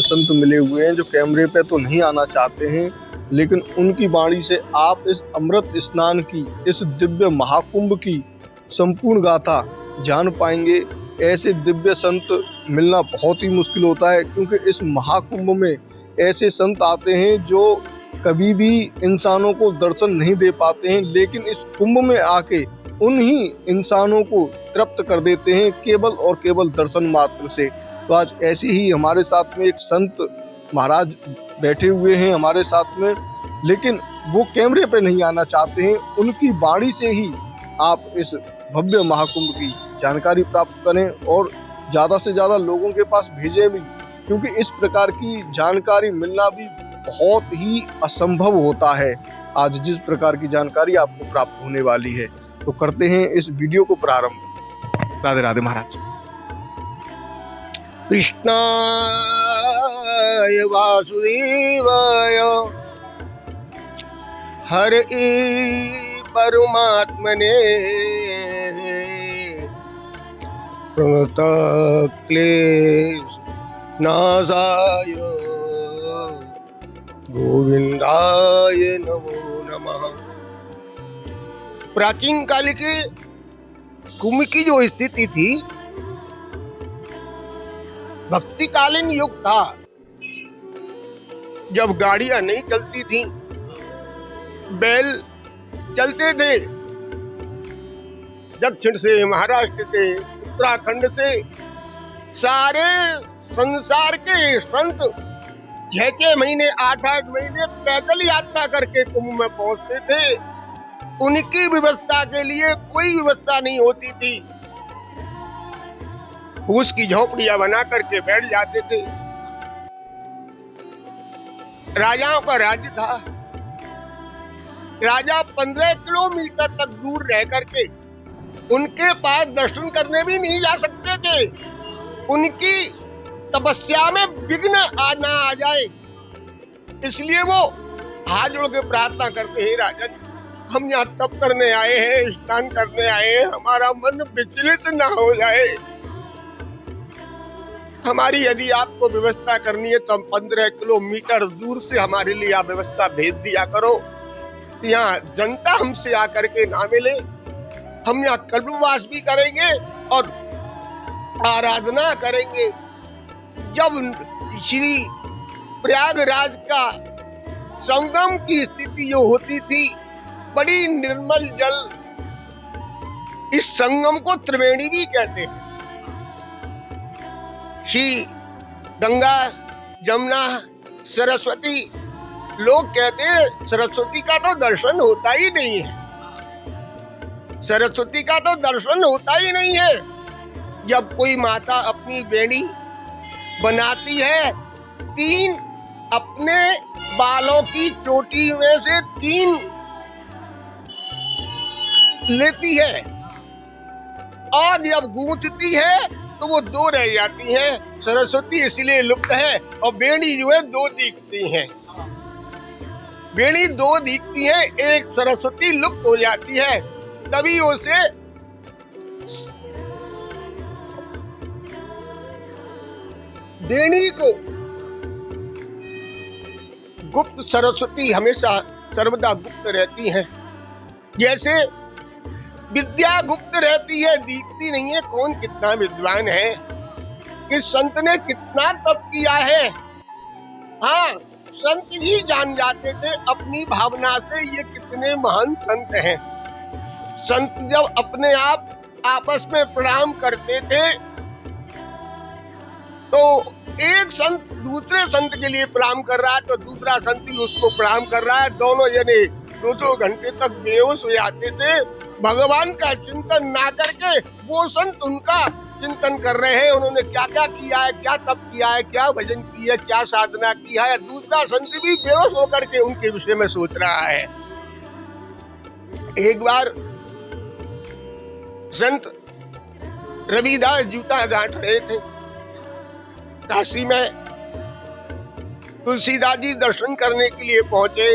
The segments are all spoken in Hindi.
संत मिले हुए हैं जो कैमरे पे तो नहीं आना चाहते हैं, लेकिन उनकी वाणी से आप इस अमृत स्नान की, इस दिव्य महाकुंभ की संपूर्ण गाथा जान पाएंगे। ऐसे दिव्य संत मिलना बहुत ही मुश्किल होता है, क्योंकि इस महाकुंभ में ऐसे संत आते हैं जो कभी भी इंसानों को दर्शन नहीं दे पाते हैं, लेकिन इस कुंभ में आके उन्हीं इंसानों को तृप्त कर देते हैं केवल और केवल दर्शन मात्र से। तो आज ऐसे ही हमारे साथ में एक संत महाराज बैठे हुए हैं हमारे साथ में, लेकिन वो कैमरे पे नहीं आना चाहते हैं। उनकी वाणी से ही आप इस भव्य महाकुंभ की जानकारी प्राप्त करें और ज़्यादा से ज़्यादा लोगों के पास भेजें भी, क्योंकि इस प्रकार की जानकारी मिलना भी बहुत ही असंभव होता है। आज जिस प्रकार की जानकारी आपको प्राप्त होने वाली है, तो करते हैं इस वीडियो को प्रारंभ। राधे राधे महाराज। कृष्णाय वासुदेवाय हरे परमात्मने प्रणतक्लेशनाशाय गोविंदाय नमो नमः। प्राचीन काल के कुंभ की जो स्थिति थी, भक्तिकालीन युग था, जब गाड़ियां नहीं चलती थी, बैल चलते थे। दक्षिण से, महाराष्ट्र से, उत्तराखंड से सारे संसार के संत 6-6 महीने, 8-8 महीने पैदल यात्रा करके कुंभ में पहुंचते थे। उनकी व्यवस्था के लिए कोई व्यवस्था नहीं होती थी। फूस की झोपड़ियां बना करके बैठ जाते थे। राजाओं का राज्य था। राजा 15 किलोमीटर तक दूर रह करके उनके पास दर्शन करने भी नहीं जा सकते थे। उनकी तपस्या में विघ्न ना आ जाए, इसलिए वो हाथ जोड़ के प्रार्थना करते हैं, राजा हम यहाँ तप करने आए हैं, स्नान करने आए हैं, हमारा मन विचलित ना हो जाए। हमारी यदि आपको व्यवस्था करनी है तो हम 15 किलोमीटर दूर से हमारे लिए आप व्यवस्था भेज दिया करो। यहाँ जनता हमसे आकर के ना मिले। हम यहाँ कल्पवास भी करेंगे और आराधना करेंगे। जब श्री प्रयागराज का संगम की स्थिति जो होती थी, बड़ी निर्मल जल, इस संगम को त्रिवेणी भी कहते हैं। श्री गंगा, जमुना, सरस्वती, लोग कहते हैं सरस्वती का तो दर्शन होता ही नहीं है। सरस्वती का तो दर्शन होता ही नहीं है। जब कोई माता अपनी बेड़ी बनाती है, 3 अपने बालों की चोटी में से 3 लेती है और जब गूंथती है तो वो 2 रह जाती हैं। सरस्वती इसलिए लुप्त है और बेड़ी जो है 2 दिखती हैं। बेड़ी 2 दिखती है, एक सरस्वती लुप्त हो जाती है। तभी उसे बेड़ी को गुप्त सरस्वती हमेशा सर्वदा गुप्त रहती हैं। जैसे विद्या गुप्त रहती है, दिखती नहीं है कौन कितना विद्वान है, किस संत ने कितना तप किया है। हाँ, संत ही जान जाते थे अपनी भावना से ये कितने महान संत हैं। संत जब अपने आप आपस में प्रणाम करते थे तो एक संत दूसरे संत के लिए प्रणाम कर रहा है तो दूसरा संत भी उसको प्रणाम कर रहा है। दोनों जने 2-2 घंटे तक बेहोश हो जाते थे। भगवान का चिंतन ना करके वो संत उनका चिंतन कर रहे हैं, उन्होंने क्या क्या किया है, क्या तप किया है, क्या भजन किया है, क्या साधना की है। दूसरा संत भी बेहोश होकर के उनके विषय में सोच रहा है। एक बार संत रविदास जूता गांठ रहे थे काशी में। तुलसीदास जी दर्शन करने के लिए पहुंचे।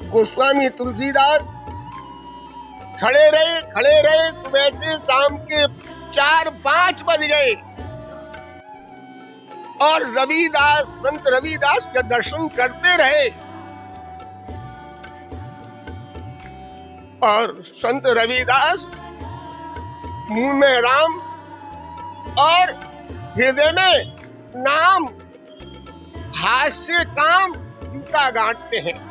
गोस्वामी तुलसीदास खड़े रहे सुबह से शाम के 4-5 बज गए। और रविदास, संत रविदास के दर्शन करते रहे। और संत रविदास मुंह में राम और हृदय में नाम, हाथ से काम, जूता गांठते हैं।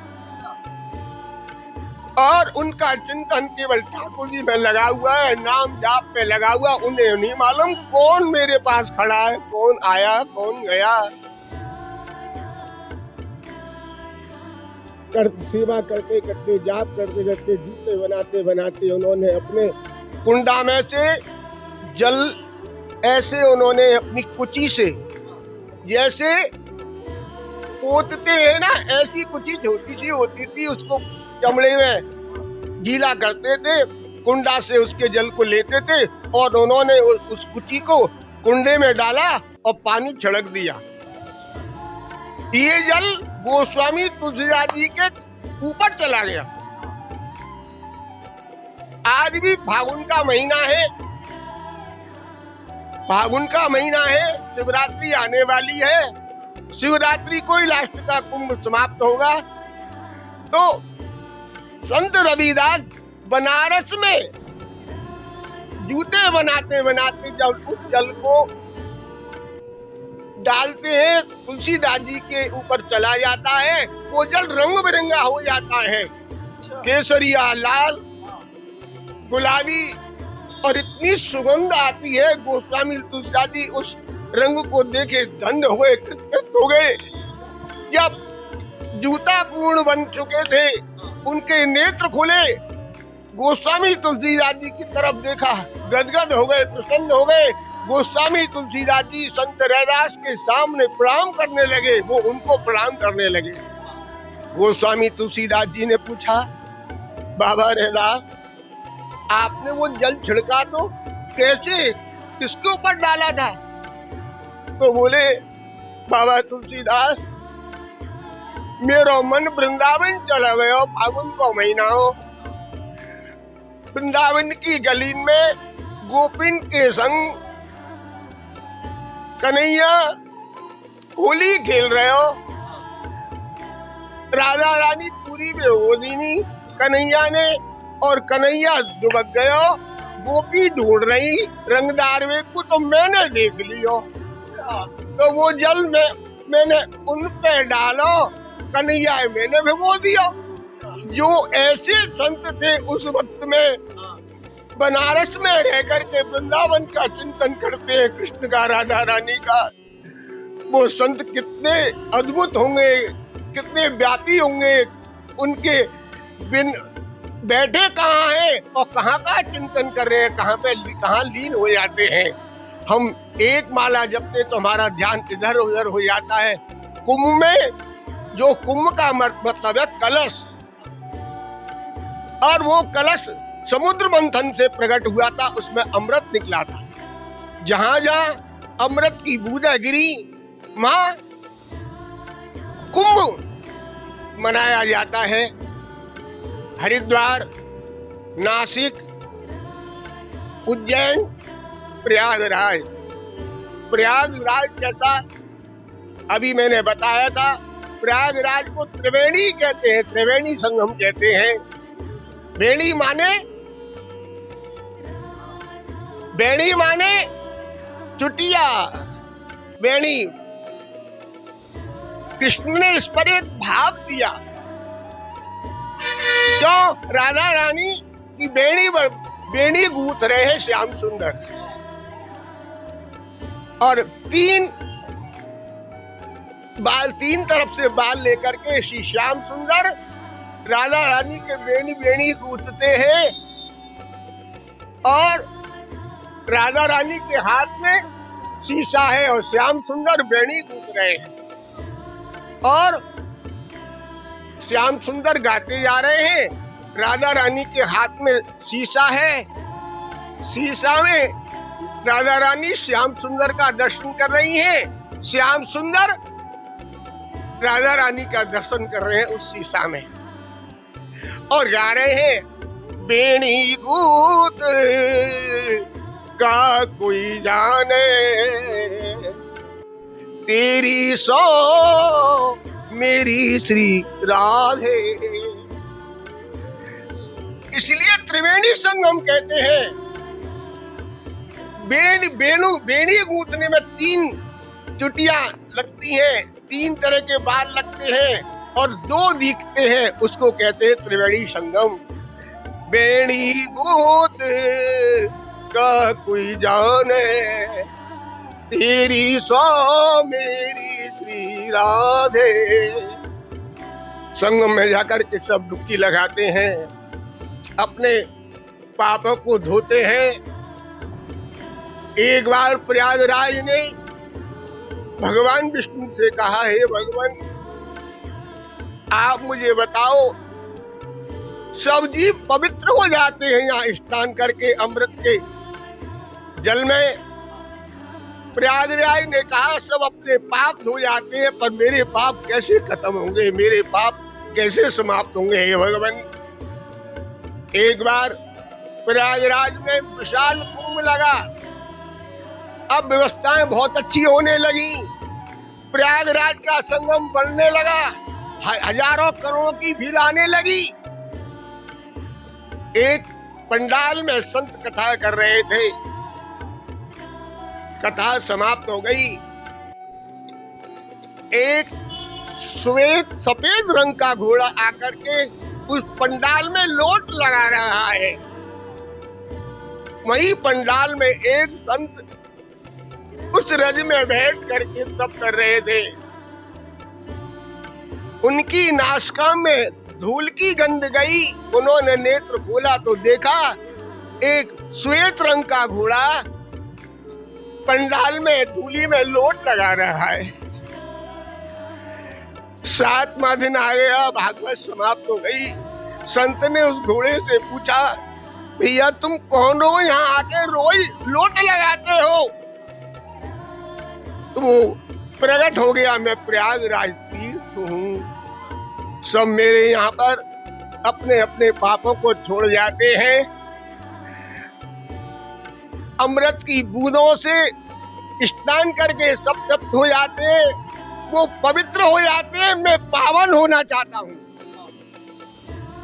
और उनका चिंतन केवल ठाकुर जी में लगा हुआ है, नाम जाप पे लगा हुआ। उन्हें नहीं मालूम कौन मेरे पास खड़ा है, कौन आया, कौन गया। सेवा करते करते, जाप करते करते, जूते बनाते बनाते उन्होंने अपने कुंडा में से जल ऐसे उन्होंने अपनी कुची से, जैसे पोतते हैं ना, ऐसी कुची छोटी सी होती थी, उसको चमड़े में गीला करते थे, कुंडा से उसके जल को लेते थे और उन्होंने उस कुची को कुंडे में डाला और पानी छिड़क दिया। ये जल गोस्वामी तुलसीदास जी के ऊपर चला गया। आज भी फागुन का महीना है, फागुन का महीना है, शिवरात्रि आने वाली है। शिवरात्रि को ही लास्ट का कुंभ समाप्त होगा। तो संत रविदास बनारस में जूते बनाते बनाते जब उस जल को डालते हैं, तुलसीदास जी के ऊपर चला जाता है, वो जल रंग बिरंगा हो जाता है, केसरिया, लाल, गुलाबी, और इतनी सुगंध आती है। गोस्वामी तुलसीदास जी उस रंग को देखे धन्य हुए, कृतकृत हो गए। जब जूता पूर्ण बन चुके थे, उनके नेत्र खुले, गोस्वामी तुलसीदास जी की तरफ देखा, गदगद हो गए, प्रसन्न हो गए। गोस्वामी तुलसीदास जी संत रैदास के सामने प्रणाम करने लगे, वो उनको प्रणाम करने लगे। गोस्वामी तुलसीदास जी ने पूछा, बाबा रैदास, आपने वो जल छिड़का तो कैसे, किसके ऊपर डाला था? तो बोले, बाबा तुलसीदास, मेरो मन वृंदावन चला गया, फागुन का महीना हो, वृंदावन की गली में गोपिन के संग कन्हैया होली खेल रहे हो, राधा रानी पूरी बेहोदी नहीं कन्हैया ने, और कन्हैया दुबक गयो, गोपी ढूंढ रही रंगदार वे को, तो मैंने देख लियो, तो वो जल में मैंने उन पे डालो, कन्हैया मैंने भिगो दिया। जो ऐसे संत थे उस वक्त में, बनारस में रह करके वृंदावन का चिंतन करते हैं, कृष्ण का, राधा रानी का, वो संत कितने अद्भुत होंगे, कितने व्यापी होंगे। उनके बिन बैठे कहाँ हैं और कहाँ का चिंतन कर रहे हैं, कहाँ लीन हो जाते हैं। हम एक माला जपते तो हमारा ध्यान इधर उधर हो जाता है। कुंभ में, जो कुंभ का मतलब है कलश, और वो कलश समुद्र मंथन से प्रकट हुआ था, उसमें अमृत निकला था। जहां जहां अमृत की बूंदें गिरी, वहां कुंभ मनाया जाता है। हरिद्वार, नासिक, उज्जैन, प्रयागराज। प्रयागराज जैसा अभी मैंने बताया था, प्रयागराज को त्रिवेणी कहते हैं, त्रिवेणी संगम कहते हैं। बेणी माने चुटिया, बेणी। कृष्ण ने इस पर एक भाव दिया, क्यों? राधा रानी की बेणी गूंथ रहे हैं श्याम सुंदर, और तीन तरफ से बाल लेकर के श्री श्याम सुंदर राधा रानी के बेणी गूंथते हैं, और राधा रानी के हाथ में शीशा है और श्याम सुंदर बेणी गूंथ रहे हैं, और श्याम सुंदर गाते जा रहे हैं। राधा रानी के हाथ में शीशा है, शीशा में राधा रानी श्याम सुंदर का दर्शन कर रही हैं, श्याम सुंदर राधा रानी का दर्शन कर रहे हैं उस शीशा में, और गा रहे हैं, बेणी गूंथ का कोई जाने, तेरी सो मेरी श्री राधे। इसलिए त्रिवेणी संगम कहते हैं। बेणी गूंथने में 3 चुटियां लगती हैं, 3 तरह के बाल लगते हैं और 2 दिखते हैं, उसको कहते हैं त्रिवेणी संगम। बेणी गूंथ का कोई जाने, तेरी सो मेरी श्री राधे। संगम में जाकर के सब डुबकी लगाते हैं, अपने पापों को धोते हैं। एक बार प्रयागराज ने भगवान विष्णु से कहा, हे भगवान आप मुझे बताओ, सब जीव पवित्र हो जाते हैं यहाँ स्नान करके अमृत के जल में। प्रयागराज ने कहा सब अपने पाप धो जाते हैं, पर मेरे पाप कैसे खत्म होंगे, मेरे पाप कैसे समाप्त होंगे हे भगवान। एक बार प्रयागराज में विशाल कुंभ लगा। अब व्यवस्थाएं बहुत अच्छी होने लगी, प्रयागराज का संगम बनने लगा, हजारों करोड़ों की भीड़ आने लगी। एक पंडाल में संत कथा कर रहे थे, कथा समाप्त हो गई। एक सफेद रंग का घोड़ा आकर के उस पंडाल में लोट लगा रहा है। वही पंडाल में एक संत उस रज में बैठ करके तप कर रहे थे। उनकी नासिका में धूल की गंध गई। उन्होंने नेत्र खोला तो देखा एक श्वेत रंग का घोड़ा पंडाल में धूली में लोट लगा रहा है। 7वां दिन आ गया, भागवत समाप्त हो गई। संत ने उस घोड़े से पूछा, भैया तुम कौन हो, यहाँ आके रोज लोट लगाते हो? तो वो प्रकट हो गया, मैं प्रयागराज तीर्थ हूँ। सब मेरे यहाँ पर अपने अपने पापों को छोड़ जाते हैं, अमृत की बूंदों से स्नान करके सब तृप्त हो जाते हैं, वो पवित्र हो जाते हैं। मैं पावन होना चाहता हूँ,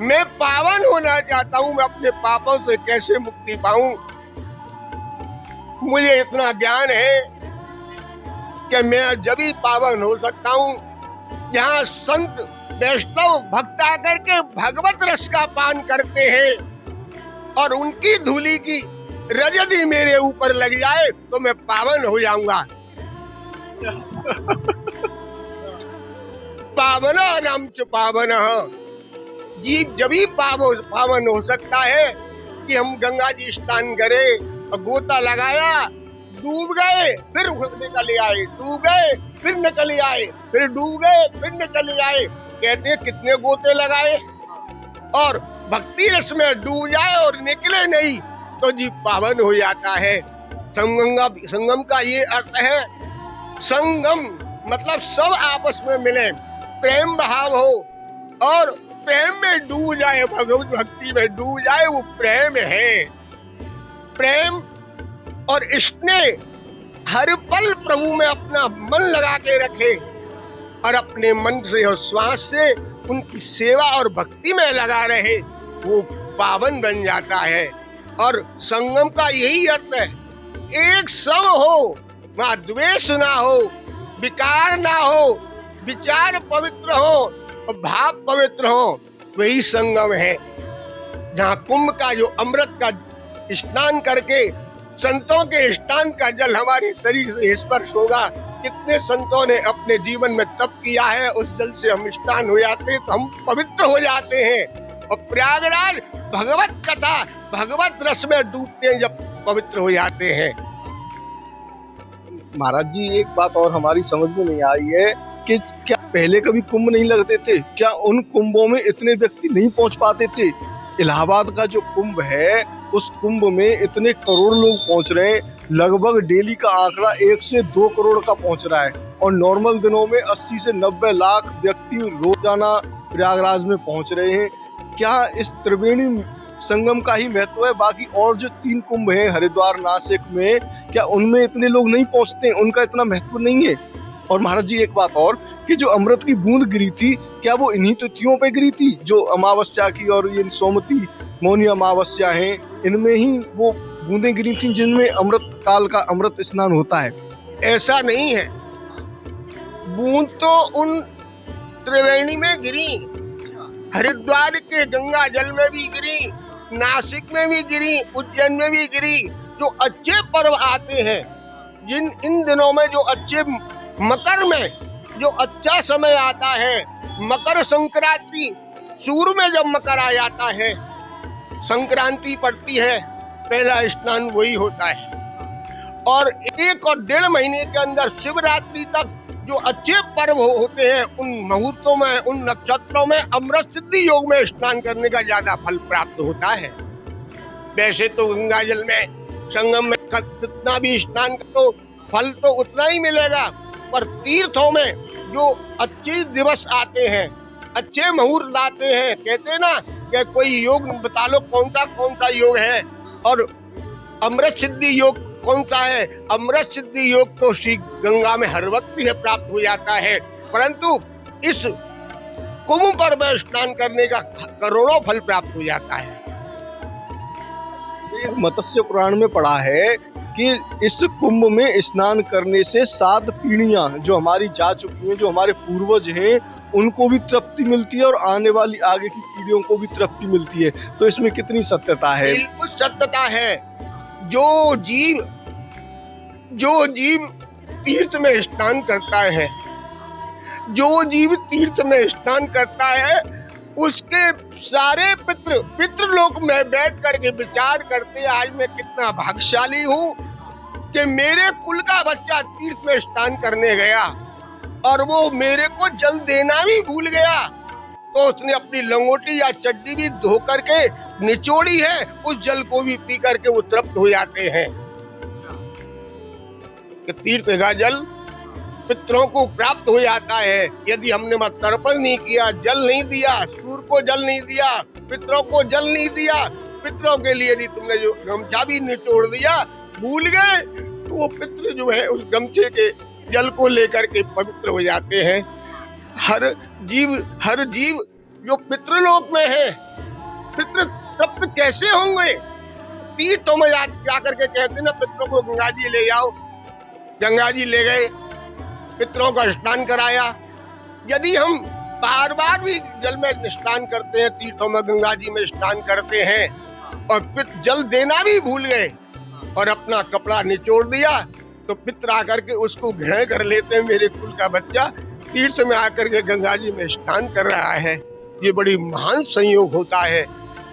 मैं पावन होना चाहता हूँ। मैं अपने पापों से कैसे मुक्ति पाऊं? मुझे इतना ज्ञान है कि मैं जब ही पावन हो सकता हूँ जहाँ संत वैष्णव भक्त आकर के भगवत रस का पान करते हैं और उनकी धूली की रज यदि मेरे ऊपर लग जाए तो मैं पावन हो जाऊंगा। पावना नाम च पावन, जीव जब ही पावन हो सकता है कि हम गंगा जी स्नान करें और गोता लगाया, डूब गए फिर निकल आए, डूब गए फिर निकल आए, फिर डूब गए फिर निकल आए। कहते हैं कितने गोते लगाए, और भक्ति रस में डूब जाए और निकले नहीं तो जीव पावन हो जाता है। संगम का ये अर्थ है, संगम मतलब सब आपस में मिले, प्रेम भाव हो और प्रेम में डूब जाए, भगवत भक्ति में डूब जाए, वो प्रेम है। प्रेम और स्नेह हर पल प्रभु में अपना मन लगा के रखे और अपने मन से और श्वास से उनकी सेवा और भक्ति में लगा रहे, वो पावन बन जाता है। और संगम का यही अर्थ है, एक सब हो, वहाँ द्वेष ना हो, विकार ना हो, विचार पवित्र हो और भाव पवित्र हो, वही संगम है। जहाँ कुंभ का जो अमृत का स्नान करके संतों के स्नान का जल हमारे शरीर से स्पर्श होगा। कितने संतों ने अपने जीवन में तप किया है, उस जल से हम स्नान हो जाते हैं तो हम पवित्र हो जाते हैं। और प्रयागराज भगवत कथा, भगवत रस में डूबते हैं जब पवित्र हो जाते हैं। महाराज जी, एक बात और हमारी समझ में नहीं आई है कि क्या पहले कभी कुंभ नहीं लगते थे? क्या उन कुंभों में इतने व्यक्ति नहीं पहुंच पाते थे? इलाहाबाद का जो कुंभ है, उस कुंभ में इतने करोड़ लोग पहुंच रहे हैं, लगभग डेली का आंकड़ा 1 से 2 करोड़ का पहुंच रहा है, और नॉर्मल दिनों में 80 से 90 लाख व्यक्ति रोजाना प्रयागराज में पहुंच रहे हैं। क्या इस त्रिवेणी संगम का ही महत्व है? बाकी और जो 3 कुंभ हैं हरिद्वार, नासिक में, क्या उनमें इतने लोग नहीं पहुंचते? उनका इतना महत्व नहीं है? और महाराज जी एक बात और कि जो अमृत की बूंद गिरी थी, क्या वो इन्हीं तिथियों पे गिरी थी जो अमावस्या की और ये सोमती मौनी अमावस्या है, इनमें ही वो बूंदें गिरी थी जिनमें अमृत काल का अमृत स्नान होता है? ऐसा नहीं है, बूंद तो उन त्रिवेणी में गिरी, हरिद्वार के गंगा जल में भी गिरी, नासिक में भी गिरी, उज्जैन में भी गिरी। जो अच्छे पर्व आते हैं, इन दिनों में जो अच्छे मकर में जो अच्छा समय आता है, मकर संक्रांति, सूर्य में जब मकर आ जाता है, संक्रांति पड़ती है, पहला स्नान वही होता है। और 1 और 1.5 महीने के अंदर शिवरात्रि तक जो अच्छे पर्व होते हैं, उन मुहूर्तों में, उन नक्षत्रों में अमृत सिद्धि योग में स्नान करने का ज्यादा फल प्राप्त होता है। वैसे तो गंगा जल में, संगम में जितना भी स्नान करो फल तो उतना ही मिलेगा, पर तीर्थों में जो अच्छे दिवस आते हैं, अच्छे मुहूर्त आते हैं, कहते हैं ना कि कोई योग बता लो कौन सा योग है, और अमृत सिद्धि योग कौन सा है। अमृत सिद्धि योग तो श्री गंगा में हर वक्त ही प्राप्त हो जाता है, परंतु इस कुंभ पर में स्नान करने का करोड़ों फल प्राप्त हो जाता है। मत्स्य पुराण में पढ़ा है कि इस कुंभ में स्नान करने से 7 पीढ़ियां जो हमारी जा चुकी हैं, जो हमारे पूर्वज हैं, उनको भी तृप्ति मिलती है और आने वाली आगे की पीढ़ियों को भी तृप्ति मिलती है। तो इसमें कितनी सत्यता है? बिल्कुल सत्यता है। जो जीव तीर्थ में स्नान करता है, जो जीव तीर्थ में स्नान करता है, उसके सारे पितृलोक में बैठ करके विचार करते, आज मैं कितना भाग्यशाली हूँ कि मेरे कुल का बच्चा तीर्थ में स्नान करने गया और वो मेरे को जल देना भी भूल गया, तो उसने अपनी लंगोटी या चड्डी भी धो करके निचोड़ी है, उस जल को भी पी करके वो तृप्त हो जाते हैं। कि तीर्थ का जल पितरों को प्राप्त हो जाता है। यदि हमने मत तर्पण नहीं किया, जल नहीं दिया, सूर्य को जल नहीं दिया, पितरों को जल नहीं दिया, पितरों के लिए यदि तुमने जो गमछा भी निचोड़ दिया, भूल गए, तो वो पितर जो है उस गमछे के जल को लेकर के पवित्र हो जाते हैं। हर जीव जो पितृलोक में है, पितृ तृप्त कैसे होंगे? तीर्थों में जाकर के कहते ना पितरों को गंगा जी ले जाओ, गंगा जी ले गए, पितरों का स्नान कराया। यदि हम बार बार भी जल में स्नान करते हैं, तीर्थों में गंगा जी में स्नान करते हैं और जल देना भी भूल गए और अपना कपड़ा निचोड़ दिया, तो पितर आकर के उसको घृणा कर लेते हैं, मेरे कुल का बच्चा तीर्थ में आकर के गंगा जी में स्नान कर रहा है। ये बड़ी महान संयोग होता है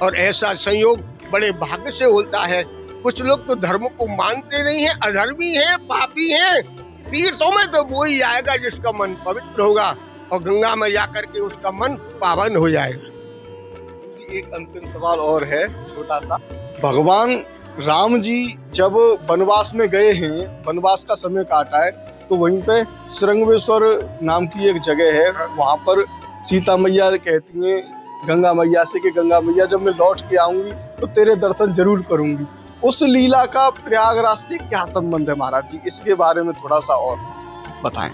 और ऐसा संयोग बड़े भाग्य से होता है। कुछ लोग तो धर्म को मानते नहीं है, अधर्मी है, पापी है। तीर्थों में तो वो ही आएगा जिसका मन पवित्र होगा और गंगा में जाकर के उसका मन पावन हो जाएगा। एक अंतिम सवाल और है छोटा सा। भगवान राम जी जब वनवास में गए हैं, वनवास का समय काटा है, तो वहीं पे श्रृंगवेश्वर नाम की एक जगह है, वहां पर सीता मैया कहती हैं गंगा मैया से कि गंगा मैया जब मैं लौट के आऊंगी तो तेरे दर्शन जरूर करूंगी। उस लीला का प्रयागराज से क्या संबंध है महाराज जी? इसके बारे में थोड़ा सा और बताएं।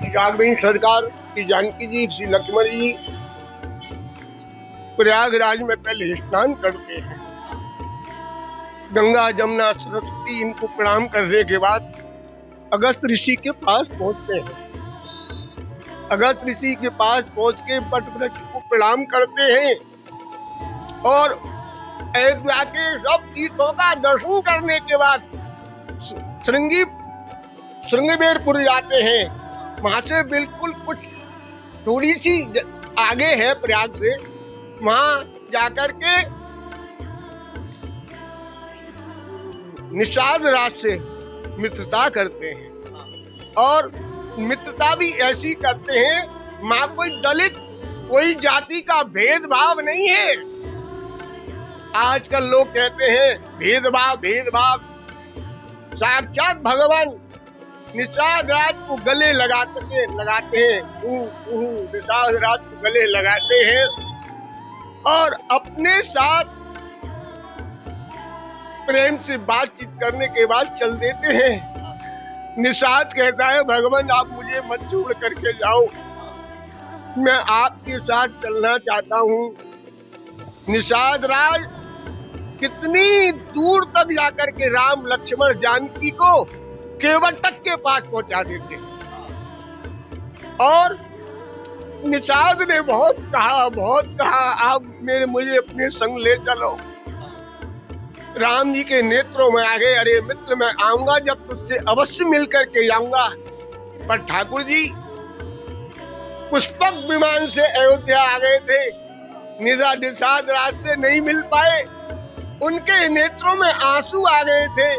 राघवेंद्र सरकार की जानकी जी, श्री लक्ष्मण जी प्रयागराज में पहले स्नान करते हैं। गंगा जमुना सरस्वती इनको प्रणाम करने के बाद अगस्त ऋषि के पास पहुंचते हैं। अगस्त ऋषि के पास पहुंच के वट वृक्ष को प्रणाम करते हैं और अयोध्या के सब तीर्थों का दर्शन करने के बाद श्रृंगेरपुर जाते हैं। वहां से बिल्कुल कुछ थोड़ी सी आगे है प्रयाग से, वहां जाकर के निषाद राज से मित्रता करते हैं और मित्रता भी ऐसी करते हैं, वहां कोई दलित, कोई जाति का भेदभाव नहीं है। आजकल लोग कहते हैं भेदभाव। साक्षात भगवान निषाद राज को गले लगाते हैं, निषाद राज को गले लगाते हैं और अपने साथ प्रेम से बातचीत करने के बाद चल देते हैं। निषाद कहता है भगवान आप मुझे मत छोड़ करके जाओ, मैं आपके साथ चलना चाहता हूँ। निषाद राज कितनी दूर तक जाकर के राम लक्ष्मण जानकी को केवटक के पास पहुंचा देते और निषाद ने बहुत कहा आप मुझे अपने संग ले चलो। राम जी के नेत्रों में आ गए, अरे मित्र मैं आऊंगा जब तुझसे अवश्य मिल करके जाऊंगा। पर ठाकुर जी पुष्पक विमान से अयोध्या आ गए थे, निषाद राज से नहीं मिल पाए। उनके नेत्रों में आंसू आ गए थे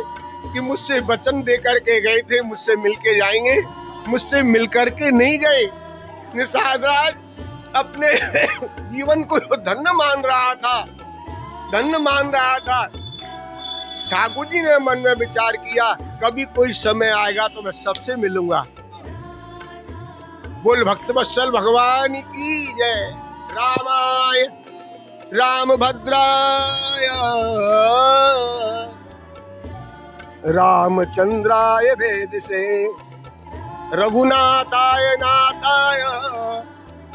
कि मुझसे वचन दे करके गए थे मुझसे मिलके जाएंगे, मुझसे मिल करके नहीं गए। निषाद राज अपने जीवन को धन्य मान रहा था। ठाकुर जी ने मन में विचार किया कभी कोई समय आएगा तो मैं सबसे मिलूंगा। बोल भक्तवत्सल भगवान की जय। रामाय रामभद्राय रामचंद्राय भेदसे रघुनाथाय नाथाय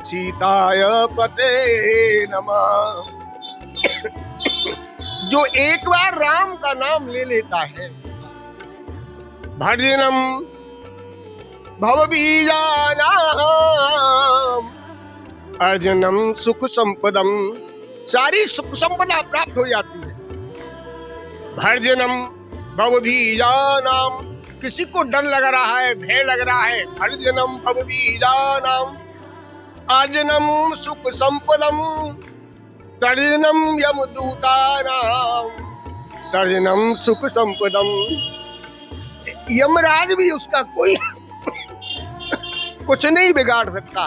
सीताय पते नमः। जो एक बार राम का नाम ले लेता है, भजनम भवबीजानां अर्जनम सुख संपदम, सारी सुख संपदा प्राप्त हो जाती है। भर्जनम भवबीजानां, किसी को डर लग रहा है, भय लग रहा है, भर्जनम भवबीजानां अर्जनम सुख संपदम तर्जनम यमदूतानां तर्जनम सुख संपदम। यमराज भी उसका कोई कुछ नहीं बिगाड़ सकता,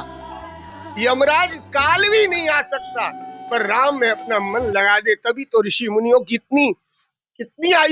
यमराज काल भी नहीं आ सकता, पर राम में अपना मन लगा दे तभी तो ऋषि मुनियों की कितनी आयु